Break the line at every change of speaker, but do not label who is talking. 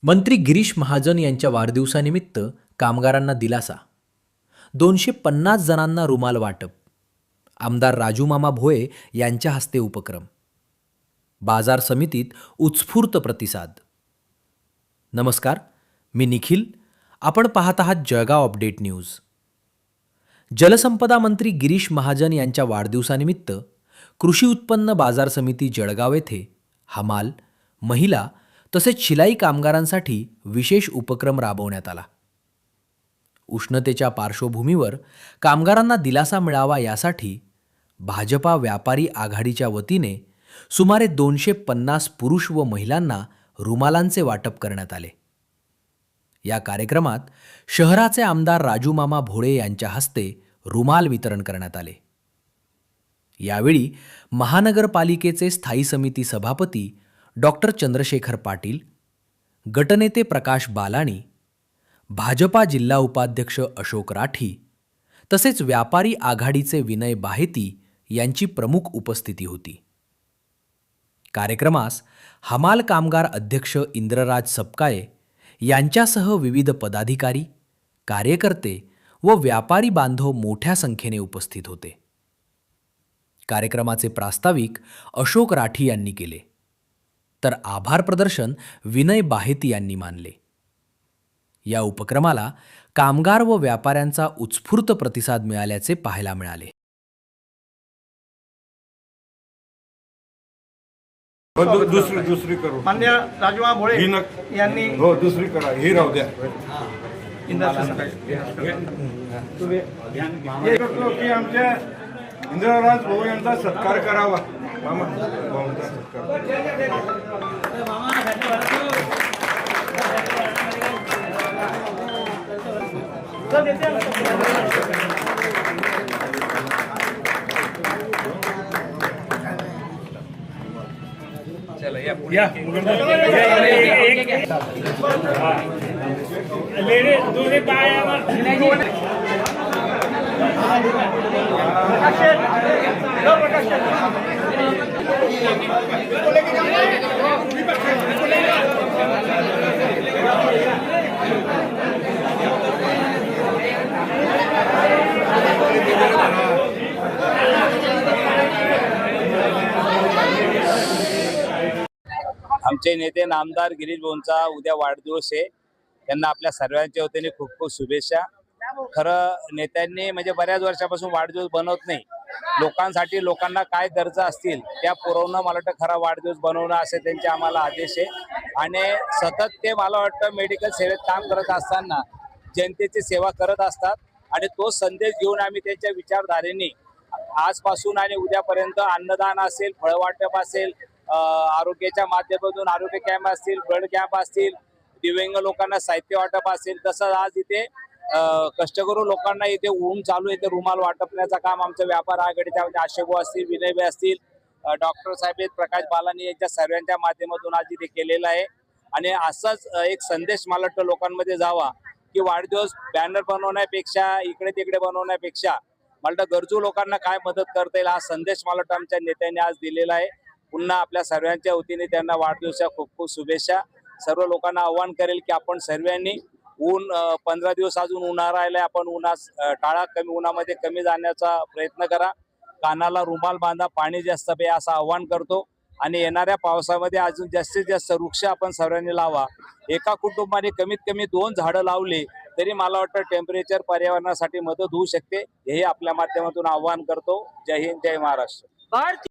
मंत्री गिरीश महाजन यांच्या वाढदिवसानिमित्त कामगारांना दिलासा. 250 जणांना रुमाल वाटप. आमदार राजूमामा भोळे यांच्या हस्ते उपक्रम. बाजार समितीत उत्स्फूर्त प्रतिसाद. नमस्कार, मी निखिल. आपण पाहत आहात जळगाव अपडेट न्यूज. जलसंपदा मंत्री गिरीश महाजन यांच्या वाढदिवसानिमित्त कृषी उत्पन्न बाजार समिती जळगाव येथे हमाल, महिला तसेच शिलाई कामगारांसाठी विशेष उपक्रम राबवण्यात आला. उष्णतेच्या पार्श्वभूमीवर कामगारांना दिलासा मिळावा यासाठी भाजपा व्यापारी आघाडीच्या वतीने सुमारे 250 पुरुष व महिलांना रुमालांचे वाटप करण्यात आले. या कार्यक्रमात शहराचे आमदार राजूमामा भोळे यांच्या हस्ते रुमाल वितरण करण्यात आले. यावेळी महानगरपालिकेचे स्थायी समिती सभापती डॉक्टर चंद्रशेखर पाटील, गटनेते प्रकाश बालाणी, भाजपा जिल्हा उपाध्यक्ष अशोक राठी तसेच व्यापारी आघाडीचे विनय बाहेती यांची प्रमुख उपस्थिती होती. कार्यक्रमास हमाल कामगार अध्यक्ष इंद्रराज सपकाळे यांच्यासह विविध पदाधिकारी, कार्यकर्ते व व्यापारी बांधव मोठ्या संख्येने उपस्थित होते. कार्यक्रमाचे प्रास्ताविक अशोक राठी यांनी केले, तर आभार प्रदर्शन विनय बाहेती यांनी मानले. या उपक्रमाला कामगार व व्यापाऱ्यांचा उत्स्फूर्त प्रतिसाद मिळाल्याचे पाहायला मिळाले.
दुसरी करू.
मान्य राजूमामा भोळे यांनी
हो, दुसरी करा, ही राहू द्या. की आमच्या इंद्रराज भाऊ यांचा सत्कार करावा. मामा भाऊंचा सत्कार.
आमचे नेते नामदार गिरीश भाऊंचा उद्या वाढदिवस आहे. त्यांना आपल्या सर्वांच्या वतीने खूप खूप शुभेच्छा. खरं नेत्यांनी म्हणजे बऱ्याच वर्षापासून वाढदिवस बनवत नाही. लोकांसाठी लोकांना काय गरजा असतील त्या पुरवणं मला वाटतं खरा वाढदिवस बनवणं असे त्यांचे आम्हाला आदेश आहे. आणि सतत ते मला वाटतं मेडिकल सेवेत काम करत असताना जनतेची सेवा करत असतात. आणि तो संदेश घेऊन आम्ही त्यांच्या विचारधारेने आजपासून आणि उद्यापर्यंत अन्नदान असेल, फळवाटप असेल, आरोग्याच्या माध्यमातून आरोग्य कॅम्प असतील, ब्लड कॅम्प असतील, दिव्यांग लोकांना साहित्य वाटप असेल, तसंच आज इथे कष्टकरू लोकांना इथे ऊन चालू इथे रुमाल वाटपण्याचं काम आमच्या व्यापार आघाडीच्या आशेभाऊ असतील, विनयभाई असतील, डॉक्टर साहेब प्रकाश बालानी यांच्या सर्वांच्या माध्यमातून आज इथे केलेला आहे. आणि असाच एक संदेश मला वाटतं लोकांमध्ये जावा की वाढदिवस बॅनर बनवण्यापेक्षा, इकडे तिकडे बनवण्यापेक्षा मला वाटतं गरजू लोकांना काय मदत करता येईल हा संदेश मला वाटतं आमच्या नेत्यांनी आज दिलेला आहे. पुन्हा आपल्या सर्वांच्या वतीने त्यांना वाढदिवसाच्या खूप खूप शुभेच्छा. सर्व लोकांना आव्हान करेल की आपण सर्वांनी ऊन 15 दिवस अजून उन्हाळा राहिलाय, आपण उन्हास टाळा, कमी उन्हामध्ये कमी जाण्याचा प्रयत्न करा, कानाला रुमाल बांधा, पाणी जास्त प्या असं आव्हान करतो. आणि येणाऱ्या पावसामध्ये अजून जास्तीत जास्त वृक्ष आपण सर्वांनी लावा. एका कुटुंबाने कमीत कमी 2 झाडं लावली तरी मला वाटतं टेम्परेचर पर्यावरणासाठी मदत होऊ शकते. हे आपल्या माध्यमातून आव्हान करतो. जय हिंद, जय महाराष्ट्र.